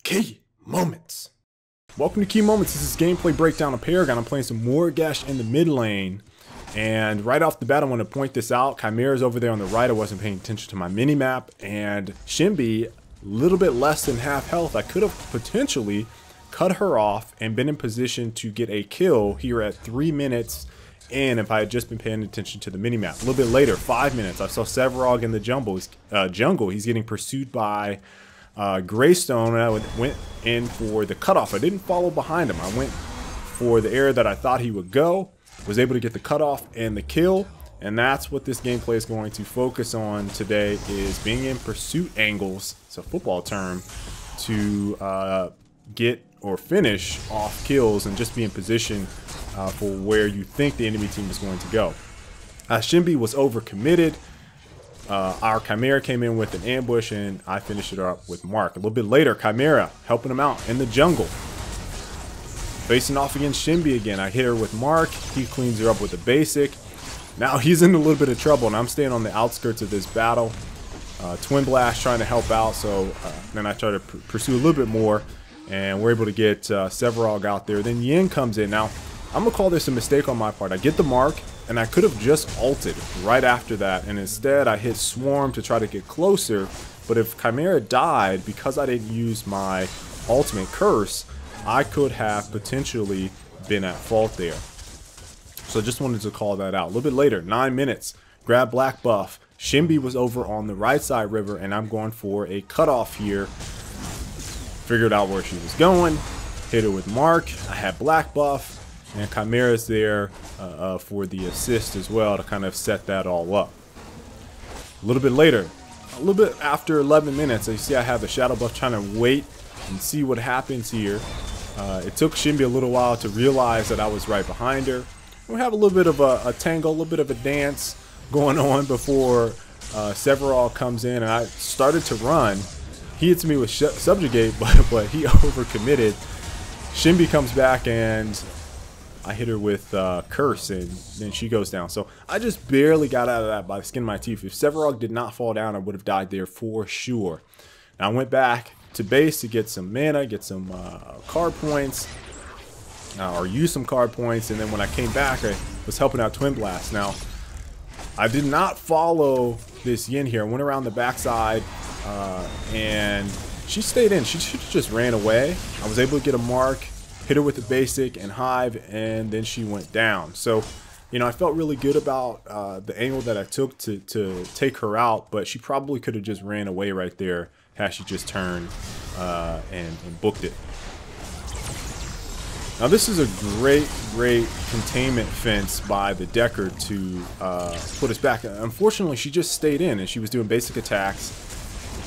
Key Moments. Welcome to Key Moments. This is gameplay breakdown of Paragon. I'm playing some Morigesh in the mid lane. And right off the bat, I want to point this out. Chimera's over there on the right. I wasn't paying attention to my mini-map. And Shimby, a little bit less than half health. I could have potentially cut her off and been in position to get a kill here at 3 minutes in if I had just been paying attention to the mini-map. A little bit later, 5 minutes, I saw Severog in the jungle. He's getting pursued by Greystone, and I went in for the cutoff. I didn't follow behind him. I went for the area that I thought he would go, was able to get the cutoff and the kill, and that's what this gameplay is going to focus on today, is being in pursuit angles, it's a football term, to get or finish off kills and just be in position for where you think the enemy team is going to go. Shimby was overcommitted. Our Chimera came in with an ambush, and I finished it up with Mark. A little bit later, Chimera helping him out in the jungle. Facing off against Shimby again. I hit her with Mark. He cleans her up with a basic. Now he's in a little bit of trouble, and I'm staying on the outskirts of this battle. Twin Blast trying to help out, so then I try to pursue a little bit more, and we're able to get Severog out there. Then Yin comes in. Now, I'm going to call this a mistake on my part. I get the Mark, and I could have just ulted right after that, and instead I hit Swarm to try to get closer. But if Chimera died, because I didn't use my ultimate curse, I could have potentially been at fault there. So I just wanted to call that out. A little bit later, 9 minutes, grab black buff. Shimby was over on the right side river, and I'm going for a cutoff here. Figured out where she was going, hit her with Mark. I had black buff, and Chimera's there for the assist as well to kind of set that all up. A little bit later, a little bit after 11 minutes, you see I have the shadow buff trying to wait and see what happens here. It took Shimby a little while to realize that I was right behind her. We have a little bit of a tangle, a little bit of a dance going on before Severall comes in, and I started to run. He hits me with Subjugate, but he overcommitted. Shimby comes back, and I hit her with Curse, and then she goes down. So I just barely got out of that by the skin of my teeth. If Severog did not fall down, I would have died there for sure. Now I went back to base to get some mana, get some card points, or use some card points, and then when I came back, I was helping out Twin Blast. Now, I did not follow this Yin here. I went around the backside, and she stayed in. She just ran away. I was able to get a Mark, hit her with the basic and Hive, and then she went down. So, you know, I felt really good about the angle that I took to take her out, but she probably could have just ran away right there had she just turned and booked it. Now this is a great containment fence by the Decker to put us back. Unfortunately, she just stayed in, and she was doing basic attacks.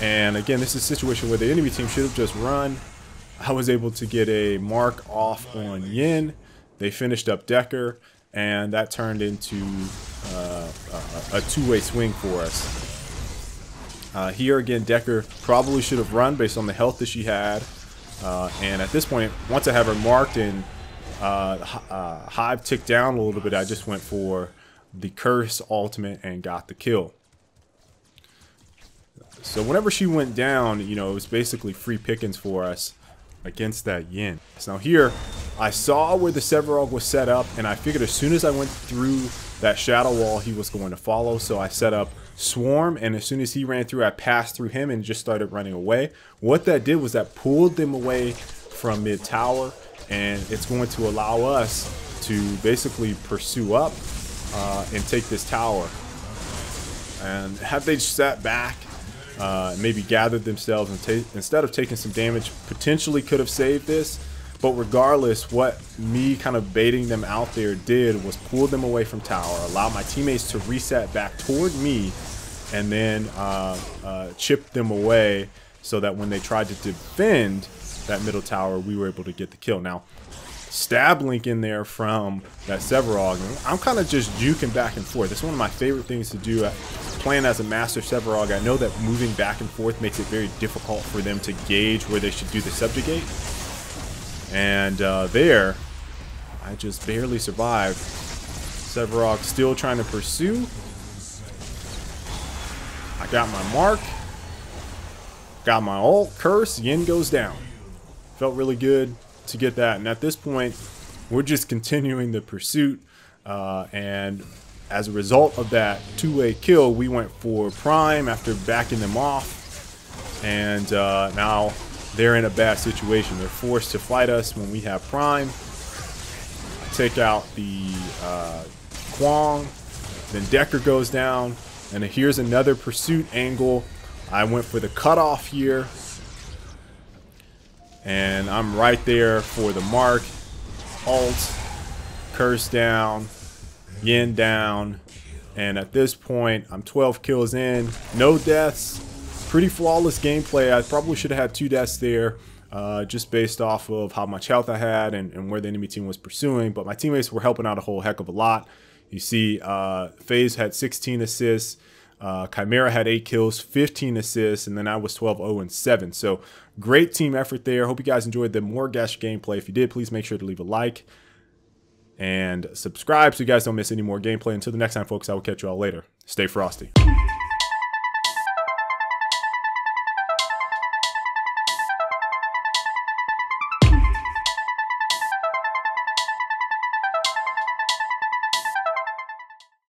And again, this is a situation where the enemy team should have just run. I was able to get a Mark off on Yin. They finished up Decker, and that turned into a two-way swing for us. Here again, Decker probably should have run based on the health that she had. And at this point, once I have her marked and Hive ticked down a little bit, I just went for the Curse ultimate and got the kill. So whenever she went down, you know, it was basically free pickings for us against that Yin. So now here, I saw where the Severog was set up, and I figured as soon as I went through that shadow wall, he was going to follow. So I set up Swarm, and as soon as he ran through, I passed through him and just started running away. What that did was that pulled them away from mid tower, and it's going to allow us to basically pursue up and take this tower. And had they sat back, maybe gathered themselves, and instead of taking some damage, potentially could have saved this. But regardless, what me kind of baiting them out there did was pull them away from tower, allow my teammates to reset back toward me, and then chip them away so that when they tried to defend that middle tower, we were able to get the kill. Now, stab link in there from that Severog. I'm kind of just juking back and forth. It's one of my favorite things to do playing as a master Severog. I know that moving back and forth makes it very difficult for them to gauge where they should do the subjugate. And there, I just barely survived. Severog still trying to pursue. I got my Mark. Got my ult, curse, Yin goes down. Felt really good to get that. And at this point, we're just continuing the pursuit. And as a result of that two-way kill, we went for Prime after backing them off. And now they're in a bad situation. They're forced to fight us when we have Prime. Take out the Kwong. Then Decker goes down. And here's another pursuit angle. I went for the cutoff here. And I'm right there for the mark. Alt. Curse down. Yin down. And at this point, I'm 12 kills in. No deaths. Pretty flawless gameplay. I probably should have had 2 deaths there. Just based off of how much health I had and where the enemy team was pursuing. But my teammates were helping out a whole heck of a lot. You see, FaZe had 16 assists. Chimera had 8 kills, 15 assists, and then I was 12-0-7. So great team effort there. Hope you guys enjoyed the Morigesh gameplay. If you did, please make sure to leave a like and subscribe so you guys don't miss any more gameplay. Until the next time, folks, I will catch you all later. Stay frosty.